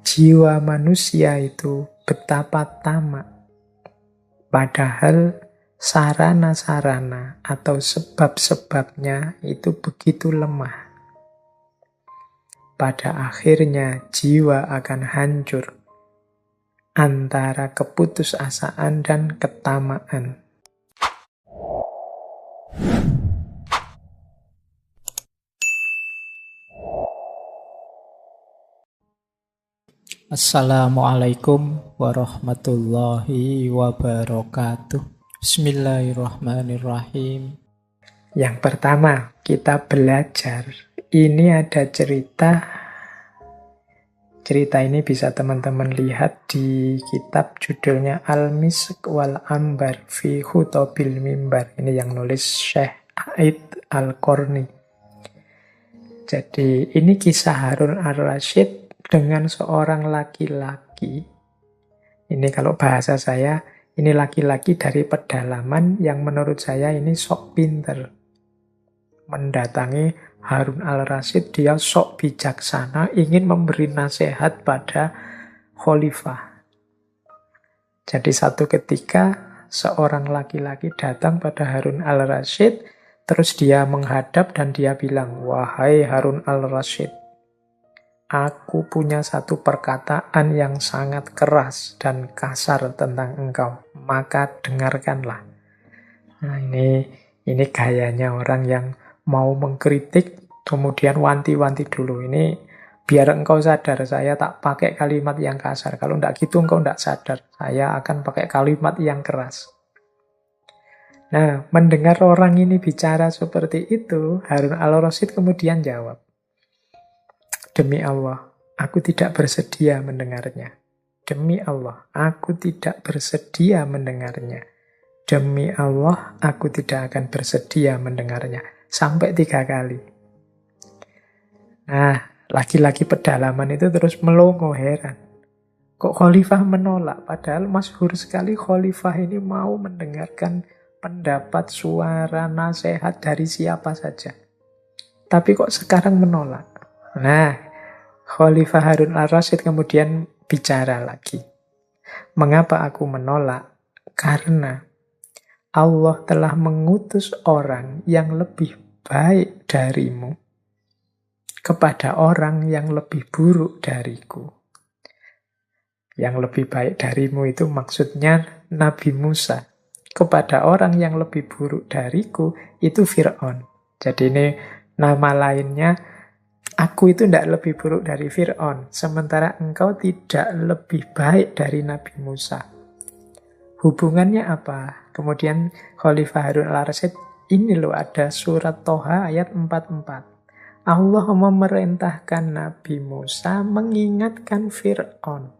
jiwa manusia itu betapa tamak. Padahal sarana-sarana atau sebab-sebabnya itu begitu lemah. Pada akhirnya jiwa akan hancur antara keputusasaan dan ketamaan. Assalamualaikum warahmatullahi wabarakatuh. Bismillahirrahmanirrahim. Yang pertama, kita belajar. Ini ada cerita. Cerita ini bisa teman-teman lihat di kitab judulnya Al-Misk wal Ambar fi Khutobil Mimbar. Ini yang nulis Syekh Aid Al-Qarni. Jadi ini kisah Harun al-Rasyid dengan seorang laki-laki. Ini kalau bahasa saya, ini laki-laki dari pedalaman yang menurut saya ini sok pinter. Mendatangi Harun al-Rasyid, dia sok bijaksana, ingin memberi nasihat pada khalifah. Jadi satu ketika seorang laki-laki datang pada Harun al-Rasyid, terus dia menghadap dan dia bilang, "Wahai Harun al-Rasyid, aku punya satu perkataan yang sangat keras dan kasar tentang engkau, maka dengarkanlah." Nah, ini gayanya orang yang mau mengkritik, kemudian wanti-wanti dulu. Ini biar engkau sadar, saya tak pakai kalimat yang kasar. Kalau enggak gitu engkau enggak sadar. Saya akan pakai kalimat yang keras. Nah, mendengar orang ini bicara seperti itu, Harun al-Rasyid kemudian jawab, "Demi Allah, aku tidak bersedia mendengarnya. Demi Allah, aku tidak bersedia mendengarnya. Demi Allah, aku tidak akan bersedia mendengarnya." Sampai 3 kali. Nah, laki-laki pedalaman itu terus melongo heran. Kok khalifah menolak? Padahal masyhur sekali khalifah ini mau mendengarkan pendapat, suara, nasihat dari siapa saja. Tapi kok sekarang menolak? Nah, Khalifah Harun al-Rasyid kemudian bicara lagi. "Mengapa aku menolak? Karena Allah telah mengutus orang yang lebih baik darimu kepada orang yang lebih buruk dariku." Yang lebih baik darimu itu maksudnya Nabi Musa. Kepada orang yang lebih buruk dariku itu Fir'aun. Jadi ini nama lainnya, aku itu tidak lebih buruk dari Fir'aun, sementara engkau tidak lebih baik dari Nabi Musa. Hubungannya apa? Kemudian Khalifah Harun al-Rasyid, ini loh ada surat Toha ayat 44. Allah memerintahkan Nabi Musa mengingatkan Fir'aun.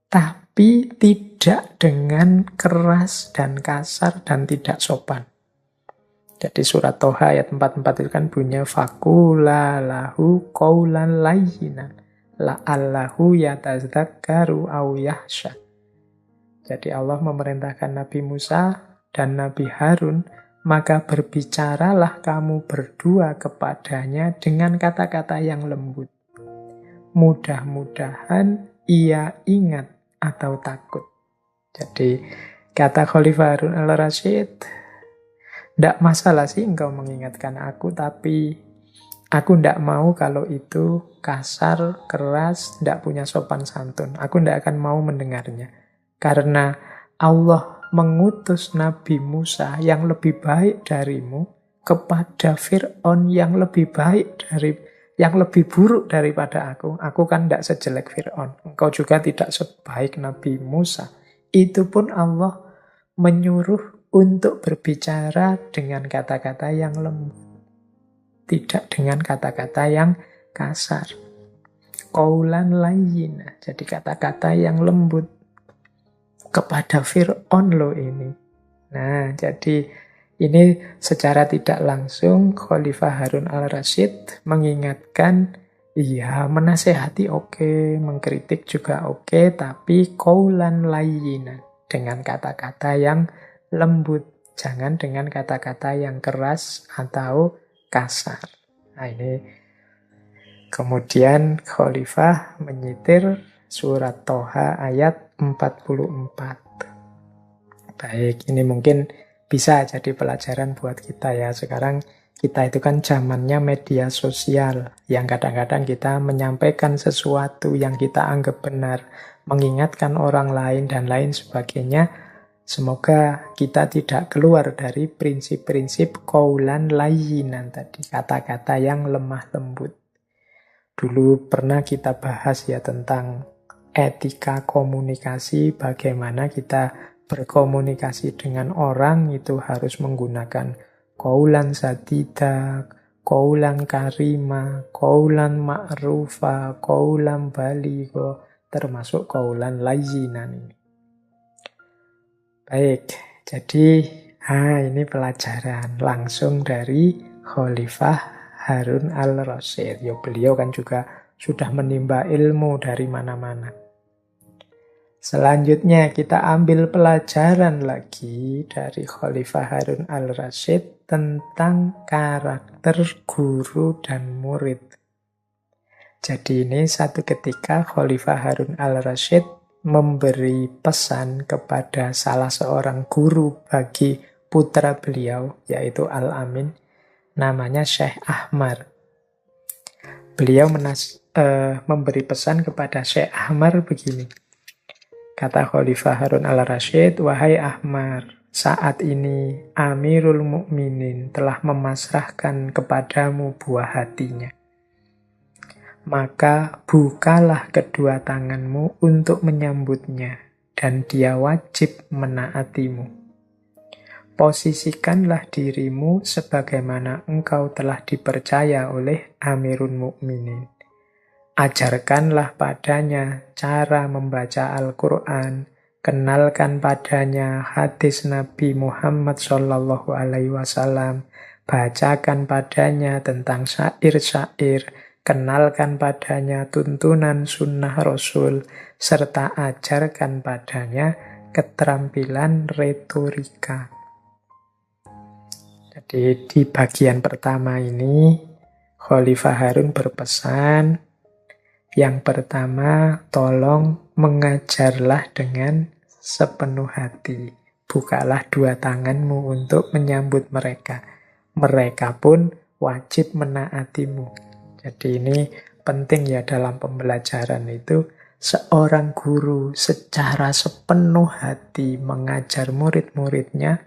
Tapi tidak dengan keras dan kasar dan tidak sopan. Jadi surat Toha ayat 44 itu kan bunyinya faqula lahu qaulan layyinan la'allahu yatadzakkaru aw yakhsha. Jadi Allah memerintahkan Nabi Musa dan Nabi Harun, maka berbicaralah kamu berdua kepadanya dengan kata-kata yang lembut. Mudah-mudahan ia ingat atau takut. Jadi kata Khalifah Harun al-Rasyid, tidak masalah sih engkau mengingatkan aku, tapi aku tidak mau kalau itu kasar, keras, tidak punya sopan santun. Aku tidak akan mau mendengarnya. Karena Allah mengutus Nabi Musa yang lebih baik darimu kepada Fir'aun yang lebih baik yang lebih buruk daripada aku. Aku kan tidak sejelek Fir'aun. Engkau juga tidak sebaik Nabi Musa. Itu pun Allah menyuruh untuk berbicara dengan kata-kata yang lembut. Tidak dengan kata-kata yang kasar. Qaulan layyina. Jadi kata-kata yang lembut. Kepada Fir'aun loh ini. Nah, jadi ini secara tidak langsung Khalifah Harun al-Rasyid mengingatkan, iya menasehati oke, mengkritik juga oke, tapi qaulan layyina, dengan kata-kata yang lembut, jangan dengan kata-kata yang keras atau kasar. Nah ini Kemudian Khalifah menyitir surat Toha ayat 44. Baik, ini mungkin bisa jadi pelajaran buat kita ya. Sekarang kita itu kan zamannya media sosial, yang kadang-kadang kita menyampaikan sesuatu yang kita anggap benar, mengingatkan orang lain dan lain sebagainya. Semoga kita tidak keluar dari prinsip-prinsip qaulan layyinan tadi, kata-kata yang lemah lembut. Dulu pernah kita bahas ya tentang etika komunikasi, bagaimana kita berkomunikasi dengan orang itu harus menggunakan qaulan sadida, qaulan karima, qaulan ma'rufa, qaulan baligho, termasuk qaulan layyinan ini. Baik, jadi ini pelajaran langsung dari Khalifah Harun al-Rasyid. Ya, beliau kan juga sudah menimba ilmu dari mana-mana. Selanjutnya kita ambil pelajaran lagi dari Khalifah Harun al-Rasyid tentang karakter guru dan murid. Jadi ini satu ketika Khalifah Harun al-Rasyid memberi pesan kepada salah seorang guru bagi putra beliau, yaitu Al-Amin, namanya Syekh Ahmar. Beliau memberi pesan kepada Syekh Ahmar begini. Kata Khalifah Harun al-Rasyid, "Wahai Ahmar, saat ini Amirul Mukminin telah memasrahkan kepadamu buah hatinya. Maka bukalah kedua tanganmu untuk menyambutnya, dan dia wajib menaatimu. Posisikanlah dirimu sebagaimana engkau telah dipercaya oleh Amirul Mukminin. Ajarkanlah padanya cara membaca Al-Quran, kenalkan padanya hadis Nabi Muhammad SAW, bacakan padanya tentang syair-syair, kenalkan padanya tuntunan sunnah Rasul, serta ajarkan padanya keterampilan retorika." Jadi di bagian pertama ini, Khalifah Harun berpesan, yang pertama, tolong mengajarlah dengan sepenuh hati. Bukalah dua tanganmu untuk menyambut mereka. Mereka pun wajib menaatimu. Jadi ini penting ya dalam pembelajaran itu, seorang guru secara sepenuh hati mengajar murid-muridnya,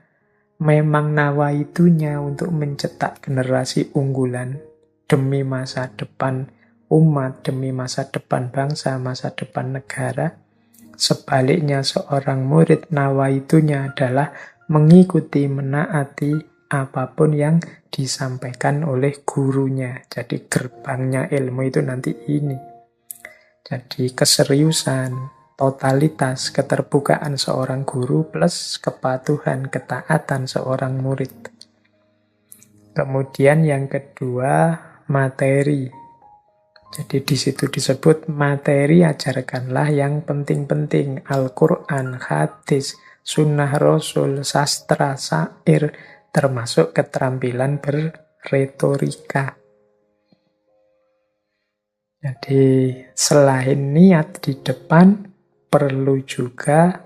memang nawaitunya untuk mencetak generasi unggulan demi masa depan umat, demi masa depan bangsa, masa depan negara. Sebaliknya seorang murid nawaitunya adalah mengikuti, menaati apapun yang disampaikan oleh gurunya. Jadi gerbangnya ilmu itu nanti ini. Jadi keseriusan, totalitas, keterbukaan seorang guru plus kepatuhan, ketaatan seorang murid. Kemudian yang kedua, materi. Jadi di situ disebut materi, ajarkanlah yang penting-penting. Al-Quran, hadis, sunnah Rasul, sastra, syair, termasuk keterampilan berretorika. Jadi selain niat di depan, perlu juga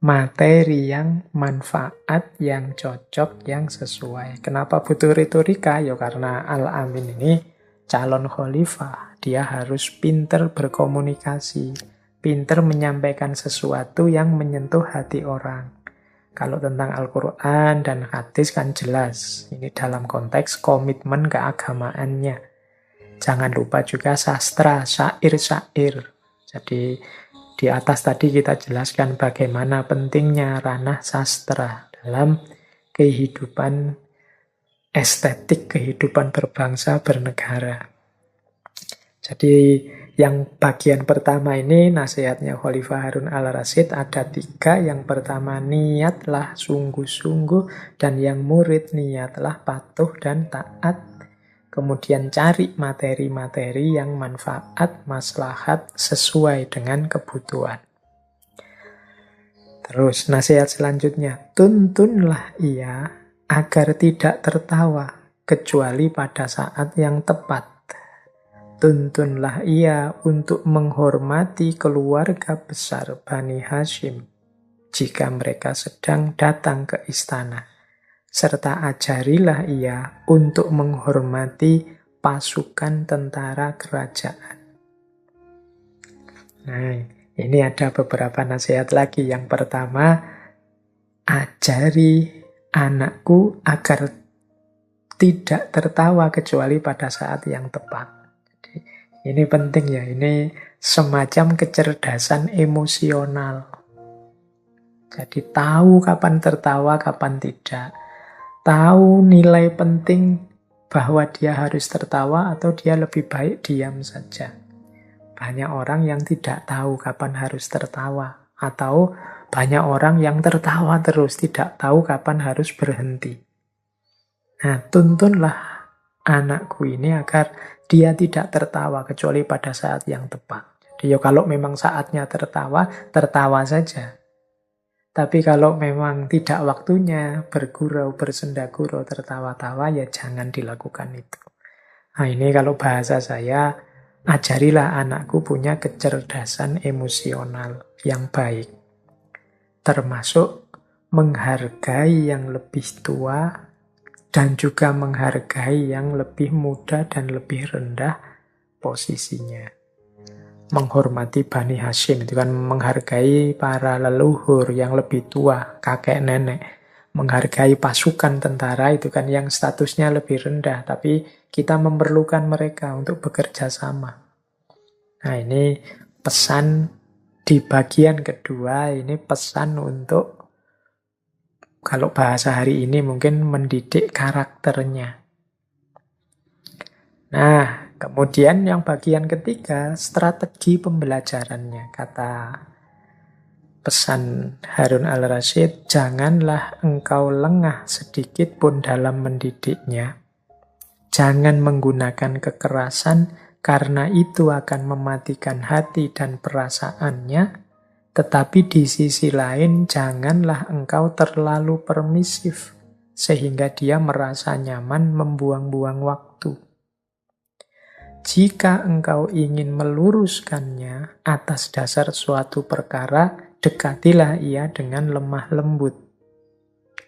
materi yang manfaat, yang cocok, yang sesuai. Kenapa butuh retorika? Ya karena Al-Amin ini calon khalifah, dia harus pinter berkomunikasi, pinter menyampaikan sesuatu yang menyentuh hati orang. Kalau tentang Al-Quran dan hadis kan jelas, ini dalam konteks komitmen keagamaannya. Jangan lupa juga sastra, syair-syair. Jadi di atas tadi kita jelaskan bagaimana pentingnya ranah sastra dalam kehidupan estetik, kehidupan berbangsa, bernegara. Jadi yang bagian pertama ini nasihatnya Khalifah Harun al-Rasyid ada 3. Yang pertama, niatlah sungguh-sungguh, dan yang murid niatlah patuh dan taat. Kemudian cari materi-materi yang manfaat, maslahat, sesuai dengan kebutuhan. Terus nasihat selanjutnya, tuntunlah ia agar tidak tertawa, kecuali pada saat yang tepat. Tuntunlah ia untuk menghormati keluarga besar Bani Hashim jika mereka sedang datang ke istana. Serta ajarilah ia untuk menghormati pasukan tentara kerajaan. Nah, ini ada beberapa nasihat lagi. Yang pertama, ajari anakku agar tidak tertawa kecuali pada saat yang tepat. Jadi, ini penting ya, ini semacam kecerdasan emosional. Jadi tahu kapan tertawa, kapan tidak. Tahu nilai penting bahwa dia harus tertawa atau dia lebih baik diam saja. Banyak orang yang tidak tahu kapan harus tertawa. Atau banyak orang yang tertawa terus, tidak tahu kapan harus berhenti. Nah, tuntunlah anakku ini agar dia tidak tertawa kecuali pada saat yang tepat. Jadi kalau memang saatnya tertawa, tertawa saja. Tapi kalau memang tidak waktunya bergurau, bersenda-gurau, tertawa-tawa, ya jangan dilakukan itu. Nah, ini kalau bahasa saya, ajarilah anakku punya kecerdasan emosional yang baik. Termasuk menghargai yang lebih tua dan juga menghargai yang lebih muda dan lebih rendah posisinya. Menghormati Bani Hashim, itu kan menghargai para leluhur yang lebih tua, kakek nenek. Menghargai pasukan tentara, itu kan yang statusnya lebih rendah, tapi kita memerlukan mereka untuk bekerja sama. Nah, ini pesan di bagian kedua, ini pesan untuk, kalau bahasa hari ini mungkin mendidik karakternya. Nah, kemudian yang bagian ketiga, strategi pembelajarannya. Kata pesan Harun al-Rasyid, janganlah engkau lengah sedikit pun dalam mendidiknya. Jangan menggunakan kekerasan, karena itu akan mematikan hati dan perasaannya. Tetapi di sisi lain, janganlah engkau terlalu permisif, sehingga dia merasa nyaman membuang-buang waktu. Jika engkau ingin meluruskannya atas dasar suatu perkara, dekatilah ia dengan lemah lembut.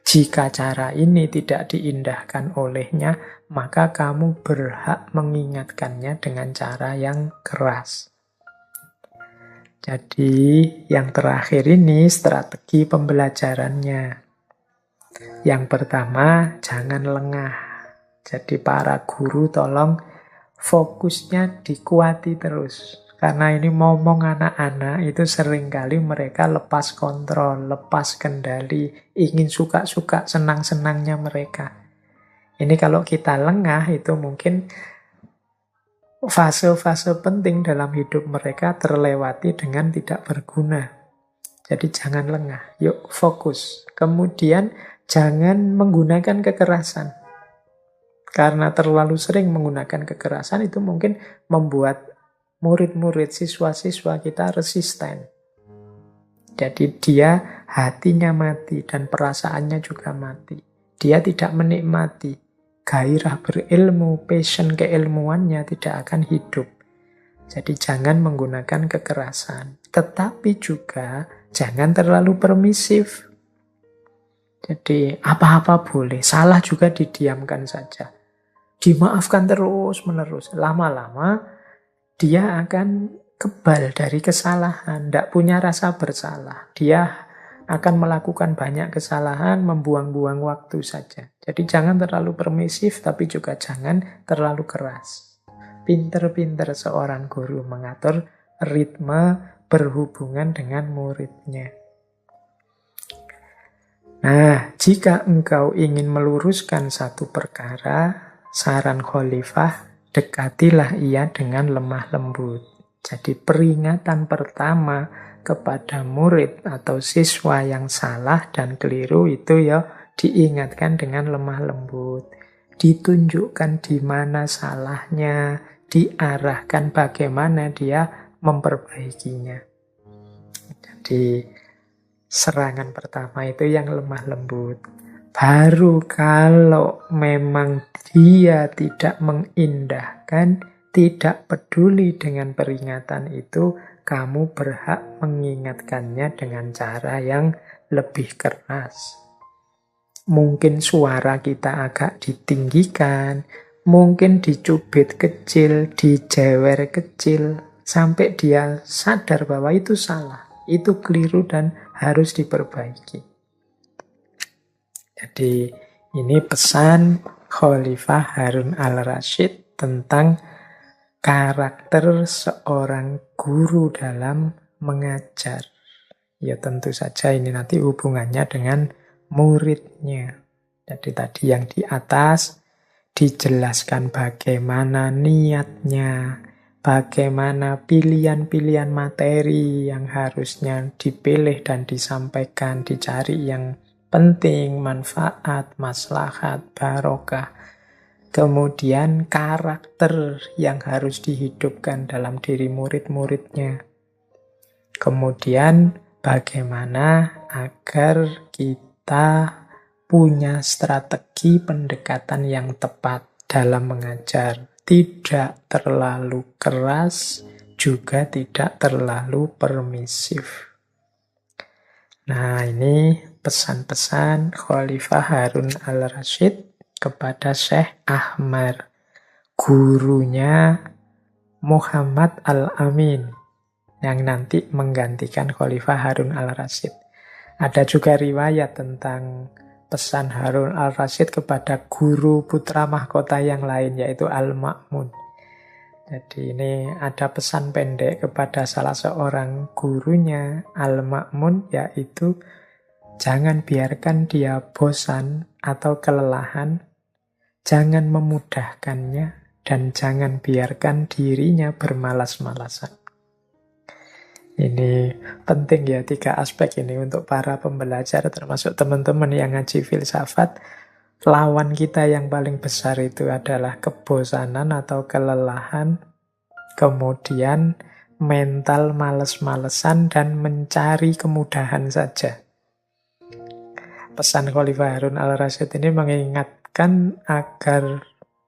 Jika cara ini tidak diindahkan olehnya, maka kamu berhak mengingatkannya dengan cara yang keras. Jadi yang terakhir ini strategi pembelajarannya. Yang pertama, jangan lengah. Jadi para guru tolong fokusnya dikuati terus. Karena ini ngomong anak-anak itu seringkali mereka lepas kontrol, lepas kendali, ingin suka-suka, senang-senangnya mereka. Ini kalau kita lengah itu mungkin fase-fase penting dalam hidup mereka terlewati dengan tidak berguna. Jadi jangan lengah, yuk fokus. Kemudian jangan menggunakan kekerasan. Karena terlalu sering menggunakan kekerasan itu mungkin membuat murid-murid, siswa-siswa kita resisten. Jadi dia hatinya mati dan perasaannya juga mati. Dia tidak menikmati. Gairah berilmu, passion keilmuannya tidak akan hidup. Jadi jangan menggunakan kekerasan. Tetapi juga jangan terlalu permisif. Jadi apa-apa boleh, salah juga didiamkan saja. Dimaafkan terus-menerus. Lama-lama dia akan kebal dari kesalahan, tidak punya rasa bersalah. Dia akan melakukan banyak kesalahan, membuang-buang waktu saja. Jadi jangan terlalu permisif, tapi juga jangan terlalu keras. Pinter-pinter seorang guru mengatur ritme berhubungan dengan muridnya. Nah, jika engkau ingin meluruskan satu perkara, saran khalifah, dekatilah ia dengan lemah lembut. Jadi peringatan pertama kepada murid atau siswa yang salah dan keliru itu ya diingatkan dengan lemah lembut. Ditunjukkan di mana salahnya, diarahkan bagaimana dia memperbaikinya. Jadi serangan pertama itu yang lemah lembut. Baru kalau memang dia tidak mengindahkan, tidak peduli dengan peringatan itu, kamu berhak mengingatkannya dengan cara yang lebih keras. Mungkin suara kita agak ditinggikan, mungkin dicubit kecil, dijewer kecil, sampai dia sadar bahwa itu salah, itu keliru dan harus diperbaiki. Jadi ini pesan Khalifah Harun al-Rasyid tentang karakter seorang guru dalam mengajar. Ya tentu saja ini nanti hubungannya dengan muridnya. Jadi tadi yang di atas dijelaskan bagaimana niatnya, bagaimana pilihan-pilihan materi yang harusnya dipilih dan disampaikan, dicari yang penting, manfaat, maslahat, barokah. Kemudian karakter yang harus dihidupkan dalam diri murid-muridnya. Kemudian bagaimana agar kita punya strategi pendekatan yang tepat dalam mengajar. Tidak terlalu keras, juga tidak terlalu permisif. Nah, ini pesan-pesan Khalifah Harun al-Rasyid kepada Syekh Ahmad, gurunya Muhammad al-Amin, yang nanti menggantikan Khalifah Harun al-Rasyid. Ada juga riwayat tentang pesan Harun al-Rasyid kepada guru putra mahkota yang lain, yaitu Al-Ma'mun. Jadi ini ada pesan pendek kepada salah seorang gurunya, Al-Ma'mun, yaitu jangan biarkan dia bosan atau kelelahan, jangan memudahkannya, dan jangan biarkan dirinya bermalas-malasan. Ini penting ya, 3 aspek ini untuk para pembelajar, termasuk teman-teman yang ngaji filsafat. Lawan kita yang paling besar itu adalah kebosanan atau kelelahan, kemudian mental males-malesan, dan mencari kemudahan saja. Pesan Khalifah Harun al-Rasyid ini mengingatkan agar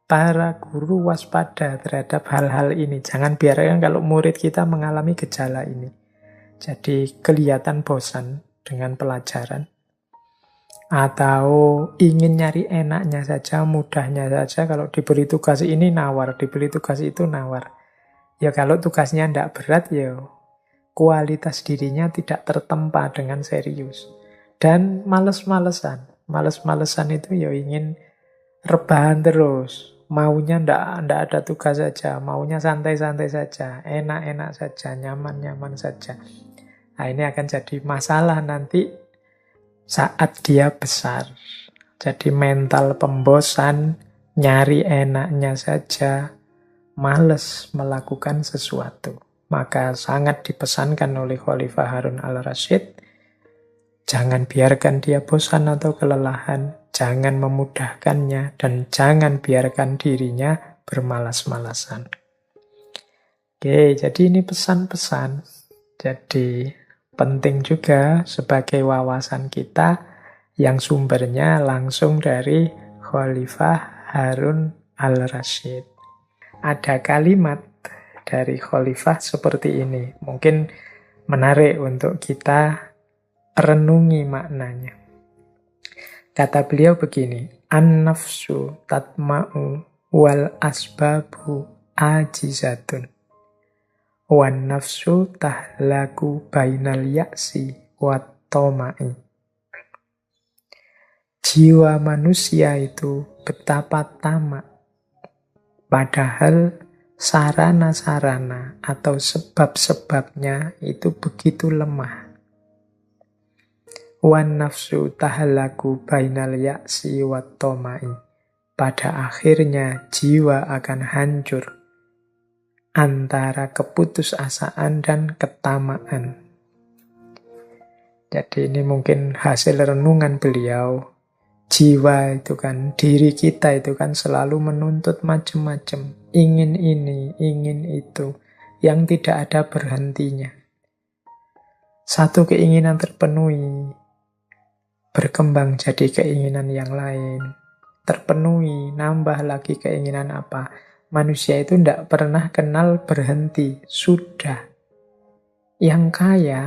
para guru waspada terhadap hal-hal ini. Jangan biarkan kalau murid kita mengalami gejala ini. Jadi kelihatan bosan dengan pelajaran. Atau ingin nyari enaknya saja, mudahnya saja. Kalau diberi tugas ini nawar, diberi tugas itu nawar. Ya kalau tugasnya tidak berat, ya kualitas dirinya tidak tertempa dengan serius. Dan males-malesan. Males-malesan itu ya ingin rebahan terus. Maunya ndak ada tugas saja, maunya santai-santai saja, enak-enak saja, nyaman-nyaman saja. Nah, ini akan jadi masalah nanti saat dia besar. Jadi mental pembosan, nyari enaknya saja, males melakukan sesuatu. Maka sangat dipesankan oleh Khalifah Harun al-Rasyid, jangan biarkan dia bosan atau kelelahan, jangan memudahkannya, dan jangan biarkan dirinya bermalas-malasan. Oke, jadi ini pesan-pesan. Jadi penting juga sebagai wawasan kita yang sumbernya langsung dari Khalifah Harun al-Rasyid. Ada kalimat dari Khalifah seperti ini. Mungkin menarik untuk kita renungi maknanya. Kata beliau begini, an-nafsu tatma'u wal asbabu ajizatun. Wan nafsu tahlaku bainal ya'si wat toma'i. Jiwa manusia itu betapa tamak. Padahal sarana-sarana atau sebab-sebabnya itu begitu lemah. Wan nafsu tahlaku bainal ya'si wat toma'i. Pada akhirnya jiwa akan hancur antara keputusasaan dan ketamaan. Jadi ini mungkin hasil renungan beliau. Jiwa itu kan, diri kita itu kan selalu menuntut macam-macam. Ingin ini, ingin itu, yang tidak ada berhentinya. Satu keinginan terpenuhi, berkembang jadi keinginan yang lain. Terpenuhi, nambah lagi keinginan apa. Manusia itu tidak pernah kenal berhenti. Sudah. Yang kaya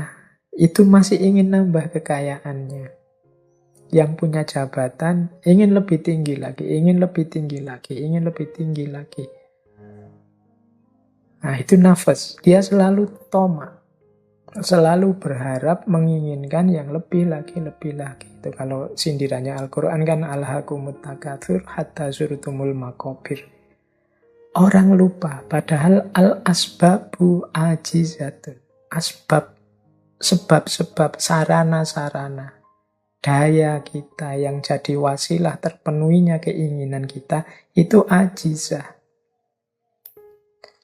itu masih ingin nambah kekayaannya. Yang punya jabatan ingin lebih tinggi lagi, ingin lebih tinggi lagi, ingin lebih tinggi lagi. Nah, itu nafas. Dia selalu tamak. Selalu berharap menginginkan yang lebih lagi, lebih lagi. Itu kalau sindirannya Al-Quran kan alhaakumut takatsur hatta zurtumul maqabir. Orang lupa, padahal al-asbabu ajizatun. Asbab, sebab-sebab, sarana-sarana. Daya kita yang jadi wasilah terpenuhinya keinginan kita, itu ajizah.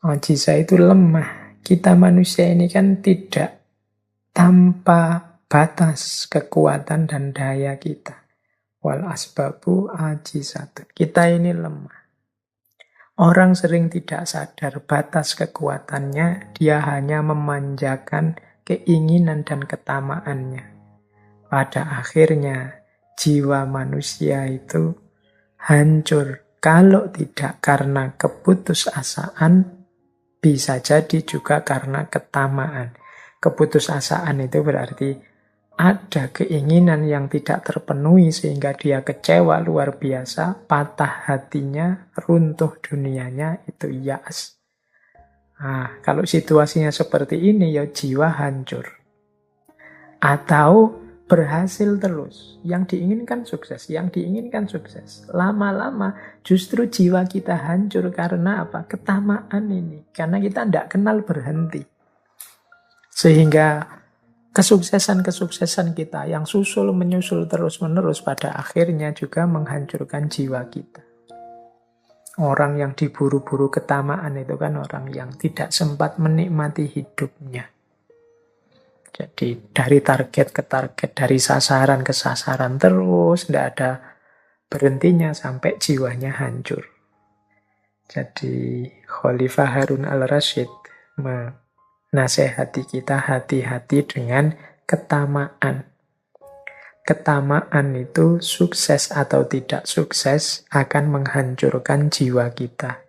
Ajizah itu lemah. Kita manusia ini kan tidak tanpa batas kekuatan dan daya kita. Wal asbabu ajizatun. Kita ini lemah. Orang sering tidak sadar batas kekuatannya, dia hanya memanjakan keinginan dan ketamaannya. Pada akhirnya, jiwa manusia itu hancur. Kalau tidak karena keputusasaan, bisa jadi juga karena ketamaan. Keputusasaan itu berarti ada keinginan yang tidak terpenuhi sehingga dia kecewa luar biasa, patah hatinya, runtuh dunianya, itu ya'as. Nah, kalau situasinya seperti ini, ya jiwa hancur. Atau berhasil terus. Yang diinginkan sukses, yang diinginkan sukses. Lama-lama justru jiwa kita hancur karena apa? Ketamaan ini. Karena kita tidak kenal berhenti. Sehingga kesuksesan-kesuksesan kita yang menyusul terus-menerus pada akhirnya juga menghancurkan jiwa kita. Orang yang diburu-buru ketamaan itu kan orang yang tidak sempat menikmati hidupnya. Jadi dari target ke target, dari sasaran ke sasaran terus, tidak ada berhentinya sampai jiwanya hancur. Jadi Khalifah Harun al-Rasyid menasehati kita hati-hati dengan ketamaan. Ketamaan itu sukses atau tidak sukses akan menghancurkan jiwa kita.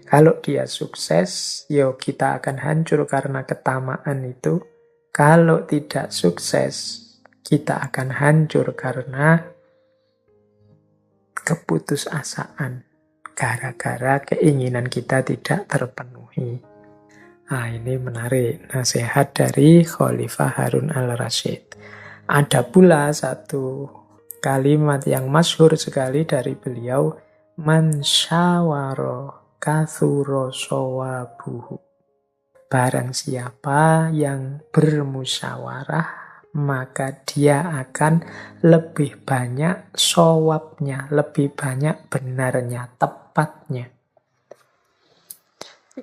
Kalau dia sukses, ya kita akan hancur karena ketamaan itu. Kalau tidak sukses, kita akan hancur karena keputusasaan. Gara-gara keinginan kita tidak terpenuhi. Nah, ini menarik. Nasihat dari Khalifah Harun al-Rasyid. Ada pula satu kalimat yang masyhur sekali dari beliau. Man syawara kathura sawabuhu. Barang siapa yang bermusyawarah, maka dia akan lebih banyak shawabnya, lebih banyak benarnya, tepatnya.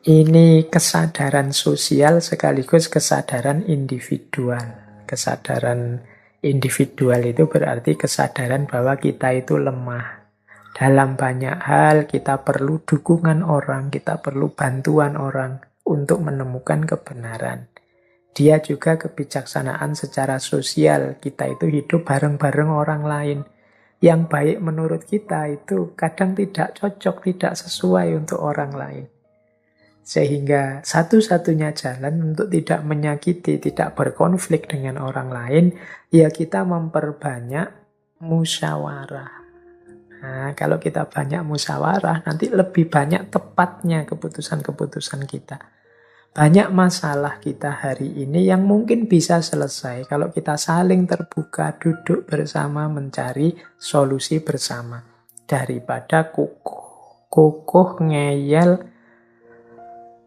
Ini kesadaran sosial sekaligus kesadaran individual. Kesadaran individual itu berarti kesadaran bahwa kita itu lemah. Dalam banyak hal kita perlu dukungan orang, kita perlu bantuan orang untuk menemukan kebenaran. Dia juga kebijaksanaan secara sosial. Kita itu hidup bareng-bareng orang lain. Yang baik menurut kita itu kadang tidak cocok, tidak sesuai untuk orang lain. Sehingga satu-satunya jalan untuk tidak menyakiti, tidak berkonflik dengan orang lain, ya kita memperbanyak musyawarah. Nah, kalau kita banyak musyawarah, nanti lebih banyak tepatnya keputusan-keputusan kita. Banyak masalah kita hari ini yang mungkin bisa selesai kalau kita saling terbuka, duduk bersama, mencari solusi bersama. Daripada kukuh ngeyel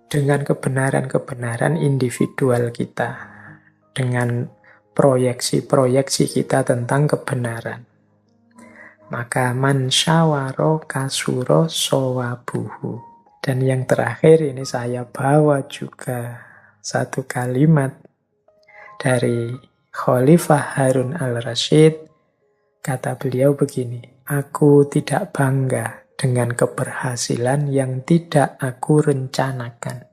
dengan kebenaran-kebenaran individual kita. Dengan proyeksi-proyeksi kita tentang kebenaran. Maka man syawaro kasuro sawabuhu. Dan yang terakhir ini saya bawa juga satu kalimat dari Khalifah Harun al-Rasyid. Kata beliau begini, aku tidak bangga dengan keberhasilan yang tidak aku rencanakan.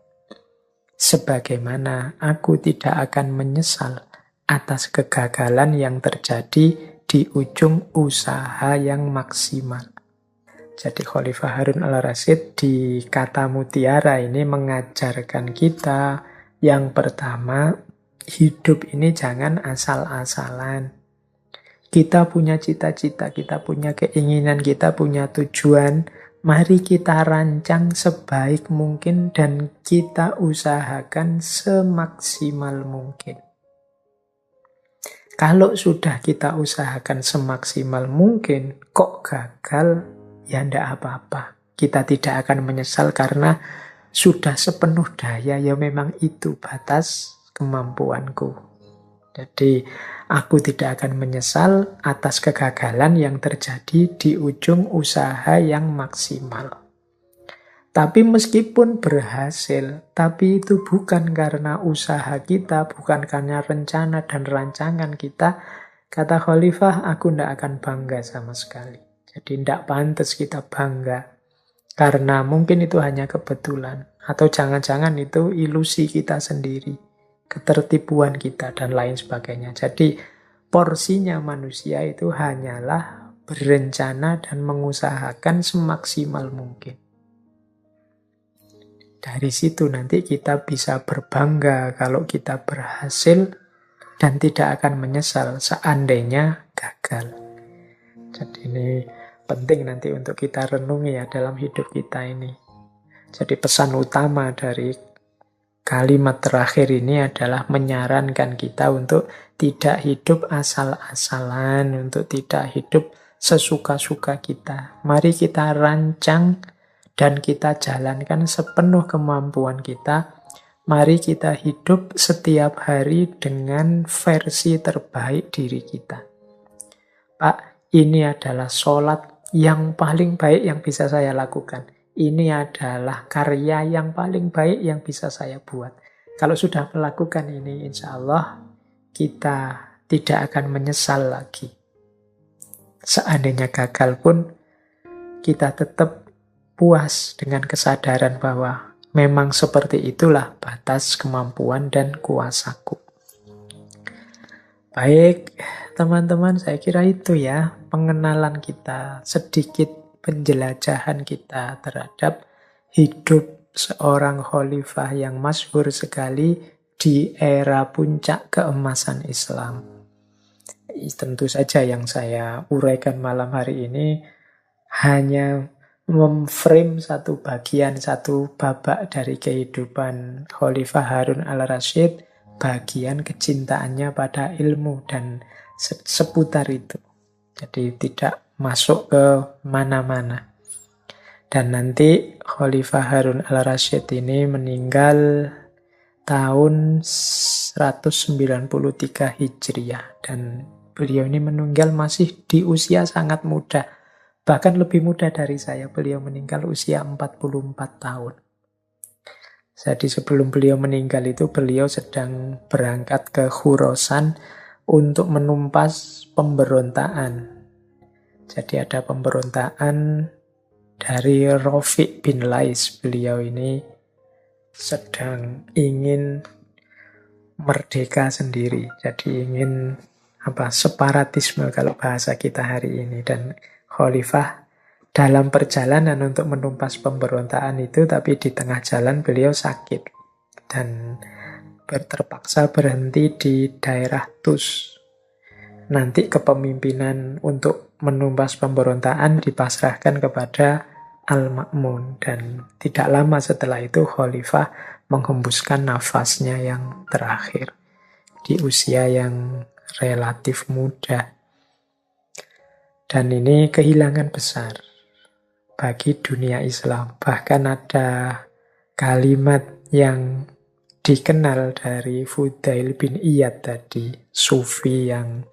Sebagaimana aku tidak akan menyesal atas kegagalan yang terjadi di ujung usaha yang maksimal. Jadi Khalifah Harun al-Rasyid di kata mutiara ini mengajarkan kita yang pertama, hidup ini jangan asal-asalan. Kita punya cita-cita, kita punya keinginan, kita punya tujuan. Mari kita rancang sebaik mungkin dan kita usahakan semaksimal mungkin. Kalau sudah kita usahakan semaksimal mungkin, kok gagal, ya ndak apa-apa. Kita tidak akan menyesal karena sudah sepenuh daya, ya memang itu batas kemampuanku. Jadi aku tidak akan menyesal atas kegagalan yang terjadi di ujung usaha yang maksimal. Tapi meskipun berhasil, tapi itu bukan karena usaha kita, bukan karena rencana dan rancangan kita. Kata Khalifah, aku tidak akan bangga sama sekali. Jadi tidak pantas kita bangga. Karena mungkin itu hanya kebetulan. Atau jangan-jangan itu ilusi kita sendiri. Ketertipuan kita dan lain sebagainya. Jadi porsinya manusia itu hanyalah berencana dan mengusahakan semaksimal mungkin. Dari situ nanti kita bisa berbangga kalau kita berhasil dan tidak akan menyesal seandainya gagal. Jadi ini penting nanti untuk kita renungi ya dalam hidup kita ini. Jadi pesan utama dari kalimat terakhir ini adalah menyarankan kita untuk tidak hidup asal-asalan, untuk tidak hidup sesuka-suka kita. Mari kita rancang dan kita jalankan sepenuh kemampuan kita. Mari kita hidup setiap hari dengan versi terbaik diri kita. Pak, ini adalah sholat yang paling baik yang bisa saya lakukan. Ini adalah karya yang paling baik yang bisa saya buat. Kalau sudah melakukan ini, insya Allah kita tidak akan menyesal lagi. Seandainya gagal pun, kita tetap puas dengan kesadaran bahwa memang seperti itulah batas kemampuan dan kuasaku. Baik, teman-teman, saya kira itu ya pengenalan kita, sedikit penjelajahan kita terhadap hidup seorang khalifah yang masyhur sekali di era puncak keemasan Islam. Tentu saja yang saya uraikan malam hari ini hanya memframe satu bagian, satu babak dari kehidupan Khalifah Harun al-Rasyid, bagian kecintaannya pada ilmu dan seputar itu. Jadi tidak masuk ke mana-mana. Dan nanti Khalifah Harun al-Rasyid ini meninggal tahun 193 Hijriah. Dan beliau ini meninggal masih di usia sangat muda. Bahkan lebih muda dari saya. Beliau meninggal usia 44 tahun. Jadi sebelum beliau meninggal itu beliau sedang berangkat ke Khurasan untuk menumpas pemberontakan. Jadi ada pemberontakan dari Rafiq bin Lais. Beliau ini sedang ingin merdeka sendiri. Jadi ingin separatisme kalau bahasa kita hari ini. Dan Khalifah dalam perjalanan untuk menumpas pemberontakan itu, tapi di tengah jalan beliau sakit. Dan terpaksa berhenti di daerah Tus. Nanti kepemimpinan untuk menumpas pemberontakan dipasrahkan kepada Al-Ma'mun. Dan tidak lama setelah itu Khalifah menghembuskan nafasnya yang terakhir di usia yang relatif muda. Dan ini kehilangan besar bagi dunia Islam. Bahkan ada kalimat yang dikenal dari Fudail bin Iyad tadi, sufi yang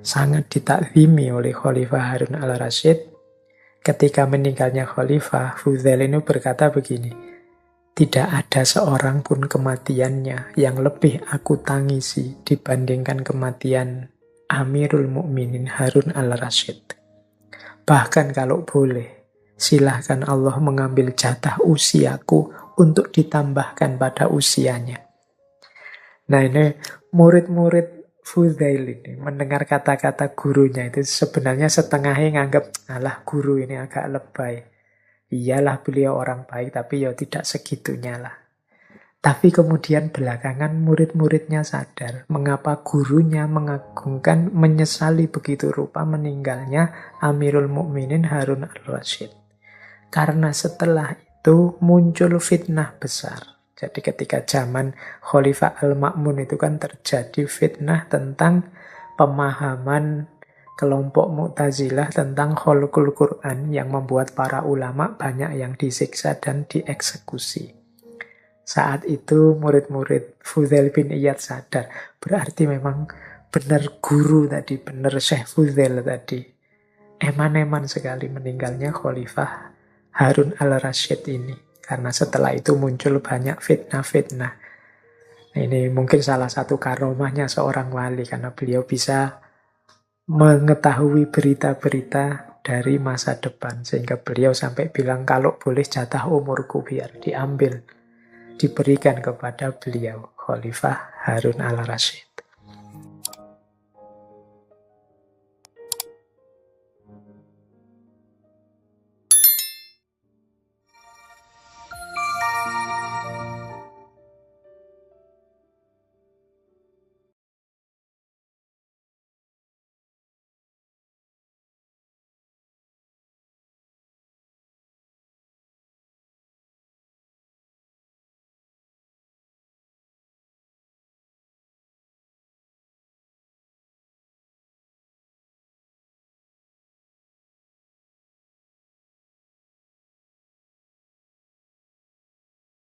sangat ditakzimi oleh Khalifah Harun al-Rasyid. Ketika meninggalnya Khalifah, Fudail ini berkata begini, tidak ada seorang pun kematiannya yang lebih aku tangisi dibandingkan kematian Amirul Mukminin Harun al-Rasyid. Bahkan kalau boleh, silahkan Allah mengambil jatah usiaku untuk ditambahkan pada usianya. Nah ini murid-murid Fudail ini mendengar kata-kata gurunya itu sebenarnya setengahnya nganggap, alah guru ini agak lebay. Iyalah beliau orang baik, tapi ya tidak segitunya lah. Tapi kemudian belakangan murid-muridnya sadar mengapa gurunya mengagungkan, menyesali begitu rupa meninggalnya Amirul Mukminin Harun al-Rasyid. Karena setelah itu muncul fitnah besar. Jadi ketika zaman Khalifah Al-Ma'mun itu kan terjadi fitnah tentang pemahaman kelompok Mu'tazilah tentang khalqul Quran yang membuat para ulama banyak yang disiksa dan dieksekusi. Saat itu murid-murid Fudail bin Iyad sadar, berarti memang benar guru tadi, benar Syekh Fudail tadi. Eman-eman sekali meninggalnya Khalifah Harun al-Rasyid ini. Karena setelah itu muncul banyak fitnah-fitnah. Ini mungkin salah satu karomahnya seorang wali, karena beliau bisa mengetahui berita-berita dari masa depan. Sehingga beliau sampai bilang, kalau boleh jatah umurku biar diambil, diberikan kepada beliau, Khalifah Harun al-Rasyid.